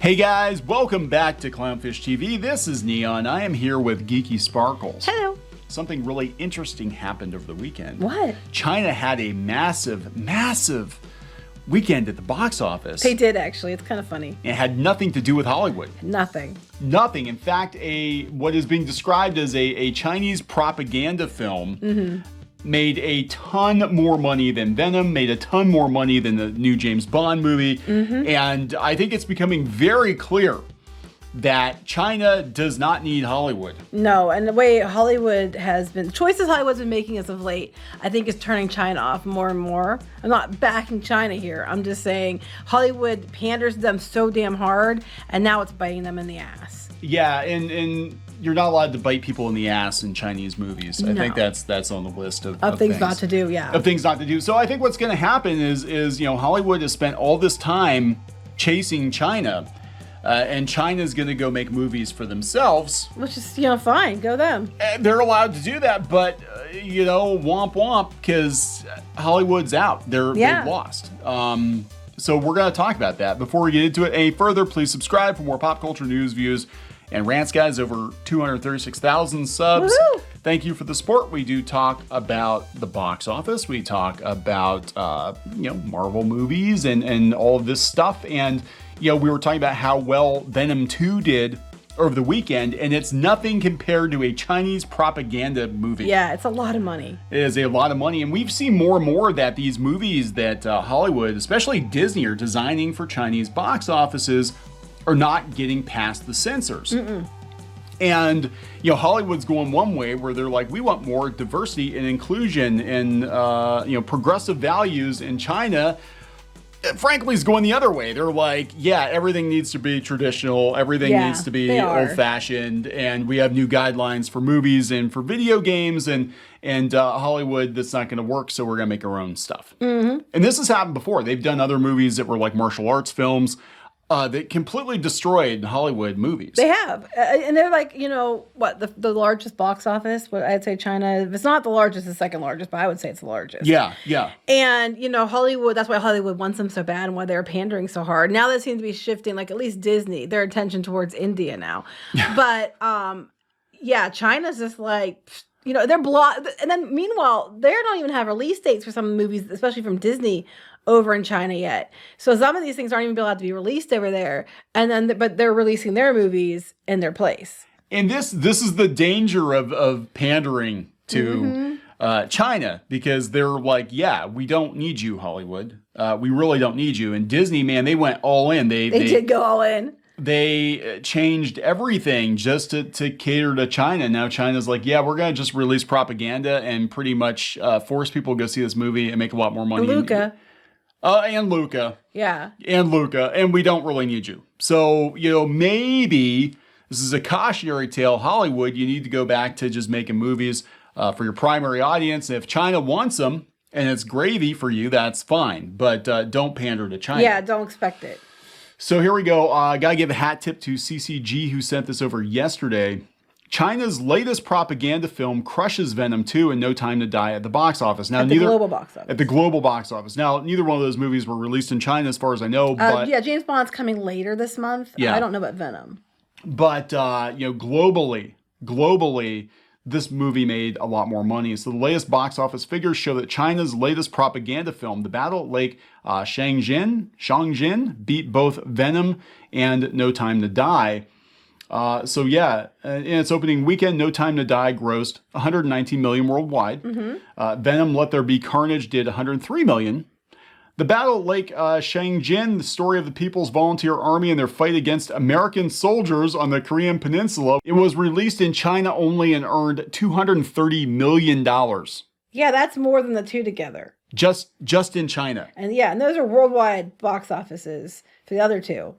Hey guys, welcome back to Clownfish TV. This is Neon. I am here with Geeky Sparkles. Hello. Something really interesting happened over the weekend. What? China had a massive weekend at the box office. They did, actually. It's kind of funny. It had nothing to do with Hollywood. Nothing. Nothing. In fact, what is being described as a Chinese propaganda film made a ton more money than Venom, made a ton more money than the new James Bond movie. And I think it's becoming very clear that China does not need Hollywood. No, and the way Hollywood has been, choices Hollywood's been making as of late, I think is turning China off more and more. I'm not backing China here. I'm just saying Hollywood panders to them so damn hard, and now it's biting them in the ass. Yeah, and you're not allowed to bite people in the ass in Chinese movies. I think that's on the list of things not to do, yeah. Of things not to do. So I think what's going to happen is Hollywood has spent all this time chasing China. And China's going to go make movies for themselves. Which is, fine. Go them. And they're allowed to do that, but, womp womp, because Hollywood's out. They've lost. So we're going to talk about that. Before we get into it any further, please subscribe for more pop culture news, views, and rants, guys. Over 236,000 subs. Woohoo! Thank you for the support. We do talk about the box office. We talk about, Marvel movies and all of this stuff. And we were talking about how well Venom 2 did over the weekend, and it's nothing compared to a Chinese propaganda movie. Yeah, it's a lot of money. It is a lot of money, and we've seen more and more that these movies that Hollywood, especially Disney, are designing for Chinese box offices are not getting past the censors. And, Hollywood's going one way where they're like, we want more diversity and inclusion and, progressive values in China. Frankly, is going the other way. They're like, yeah, everything needs to be traditional. Everything needs to be old-fashioned. And we have new guidelines for movies and for video games. And Hollywood, that's not going to work, so we're going to make our own stuff. And this has happened before. They've done other movies that were like martial arts films that completely destroyed Hollywood movies. They have. And they're like, the largest box office? What I'd say China, if it's not the largest, it's the second largest, but I would say it's the largest. Yeah. And, Hollywood, that's why Hollywood wants them so bad and why they're pandering so hard. Now they seem to be shifting, like at least Disney, their attention towards India now. But, China's just like, they're blocked. And then meanwhile, they don't even have release dates for some of the movies, especially from Disney, over in China yet. So some of these things aren't even allowed to be released over there. And then, but they're releasing their movies in their place. And this is the danger of pandering to China, because they're like, yeah, we don't need you, Hollywood. We really don't need you. And Disney, man, they went all in. They did go all in. They changed everything just to cater to China. Now China's like, yeah, we're going to just release propaganda and pretty much force people to go see this movie and make a lot more money. And Luca. Yeah. And Luca. And we don't really need you. So, maybe this is a cautionary tale. Hollywood, you need to go back to just making movies for your primary audience. And if China wants them and it's gravy for you, that's fine. But don't pander to China. Yeah, don't expect it. So here we go. Got to give a hat tip to CCG, who sent this over yesterday. China's latest propaganda film crushes Venom 2 and No Time to Die at the box office. Now, at the global box office. At the global box office. Now, neither one of those movies were released in China, as far as I know. But James Bond's coming later this month. Yeah. I don't know about Venom. But, globally, this movie made a lot more money. So the latest box office figures show that China's latest propaganda film, The Battle at Lake Shang-Jin, beat both Venom and No Time to Die. In its opening weekend, No Time to Die grossed $119 million worldwide. Venom, Let There Be Carnage did $103 million. The Battle at Lake Shang-Jin, the story of the People's Volunteer Army and their fight against American soldiers on the Korean Peninsula. It was released in China only and earned $230 million. Yeah, that's more than the two together. Just in China. And those are worldwide box offices for the other two.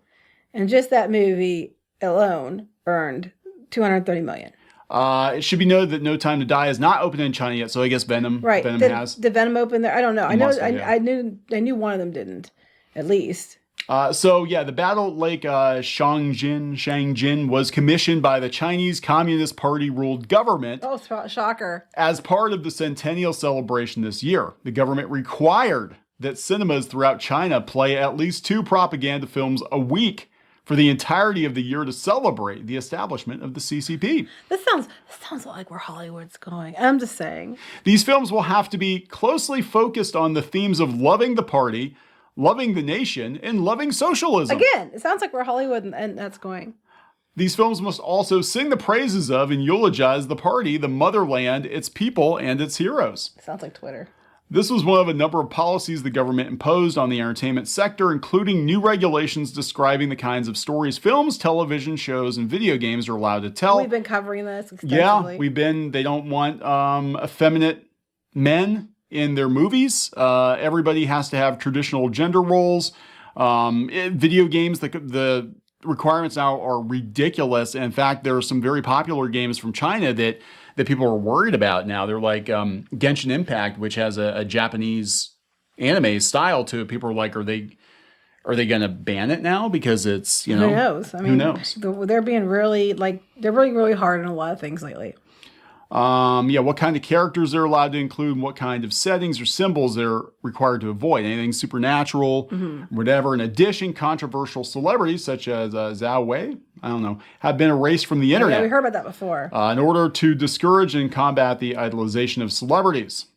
And just that movie alone earned $230 million. It should be noted that No Time to Die is not open in China yet, so I guess Venom has. Did Venom open there? I don't know. I knew one of them didn't, at least. The Battle at Lake Shang-Jin was commissioned by the Chinese Communist Party-ruled government. Oh, shocker. As part of the centennial celebration this year. The government required that cinemas throughout China play at least 2 propaganda films a week for the entirety of the year to celebrate the establishment of the CCP. This sounds like where Hollywood's going. I'm just saying. These films will have to be closely focused on the themes of loving the party, loving the nation, and loving socialism. Again, it sounds like where Hollywood and that's going. These films must also sing the praises of and eulogize the party, the motherland, its people, and its heroes. Sounds like Twitter. This was one of a number of policies the government imposed on the entertainment sector, including new regulations describing the kinds of stories films, television shows, and video games are allowed to tell. We've been covering this extensively. Yeah, they don't want effeminate men in their movies. Everybody has to have traditional gender roles. Video games, the requirements now are ridiculous. In fact, there are some very popular games from China that people are worried about now. They're like Genshin Impact, which has a Japanese anime style to it. People are like, are they going to ban it now because it's, who knows? I mean, who knows? They're being really they're really, really hard on a lot of things lately. What kind of characters they're allowed to include, and what kind of settings or symbols they're required to avoid. Anything supernatural, whatever. In addition, controversial celebrities such as Zhao Wei, have been erased from the internet. Yeah, we heard about that before. In order to discourage and combat the idolization of celebrities.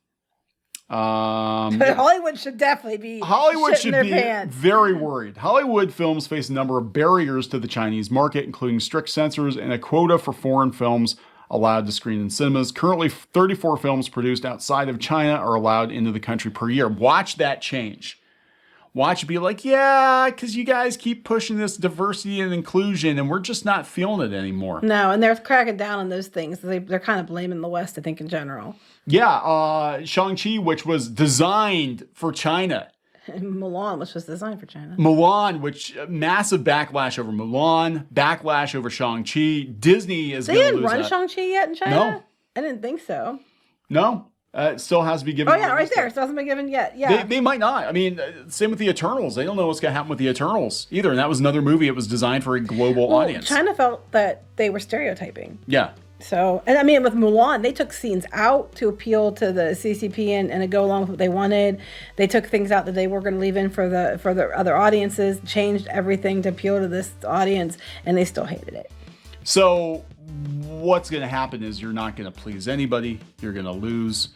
Hollywood should definitely be pants. Very worried. Hollywood films face a number of barriers to the Chinese market, including strict censors and a quota for foreign films allowed to screen in cinemas. Currently, 34 films produced outside of China are allowed into the country per year. Watch that change. Watch it be like, yeah, because you guys keep pushing this diversity and inclusion, and we're just not feeling it anymore. No, and they're cracking down on those things. They're kind of blaming the West, I think, in general. Yeah, Shang-Chi, which was designed for China. And Mulan, which was designed for China. Mulan, which massive backlash over Mulan, backlash over Shang-Chi. Disney is going to lose They didn't run Shang-Chi yet in China? No. I didn't think so. No. It still has to be given. Oh, yeah, right there. It still hasn't been given yet. Yeah. They might not. I mean, same with the Eternals. They don't know what's going to happen with the Eternals either. And that was another movie. It was designed for a global audience. China felt that they were stereotyping. Yeah. So, and I mean, with Mulan, they took scenes out to appeal to the CCP and to go along with what they wanted. They took things out that they were going to leave in for the other audiences, changed everything to appeal to this audience, and they still hated it. So what's going to happen is you're not going to please anybody. You're going to lose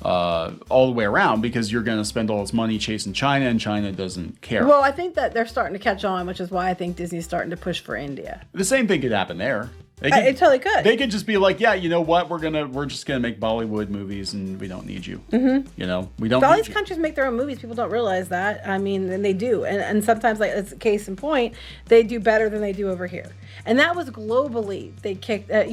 all the way around because you're going to spend all this money chasing China, and China doesn't care. Well, I think that they're starting to catch on, which is why I think Disney's starting to push for India. The same thing could happen there. It totally could. They could just be like, yeah, you know what? We're just gonna make Bollywood movies, and we don't need you. Mm-hmm. You know, we don't. But all these countries make their own movies. People don't realize that. I mean, and they do, and sometimes, like it's a case in point, they do better than they do over here. And that was globally. They kicked, this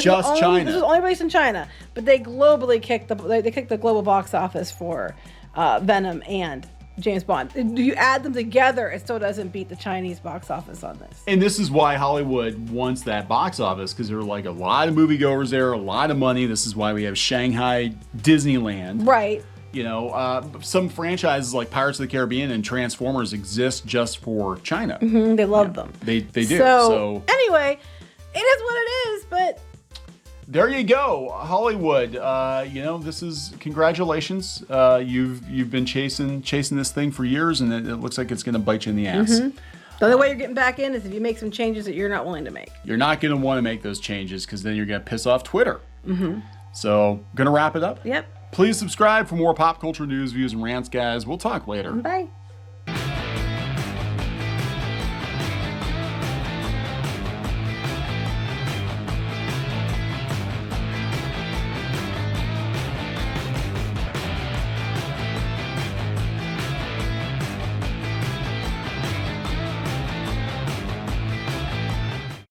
China. This was only based in China, but they globally kicked the global box office for Venom and James Bond. Do you add them together, it still doesn't beat the Chinese box office on this. And this is why Hollywood wants that box office, because there are like a lot of moviegoers there, a lot of money. This is why we have Shanghai Disneyland. Right. You know, some franchises like Pirates of the Caribbean and Transformers exist just for China. Mm-hmm, they love them. They do. So anyway, it is what it is, but there you go, Hollywood. This is congratulations. You've been chasing this thing for years, and it looks like it's going to bite you in the ass. Mm-hmm. The only way you're getting back in is if you make some changes that you're not willing to make. You're not going to want to make those changes because then you're going to piss off Twitter. Mm-hmm. So, going to wrap it up. Yep. Please subscribe for more pop culture news, views, and rants, guys. We'll talk later. Bye.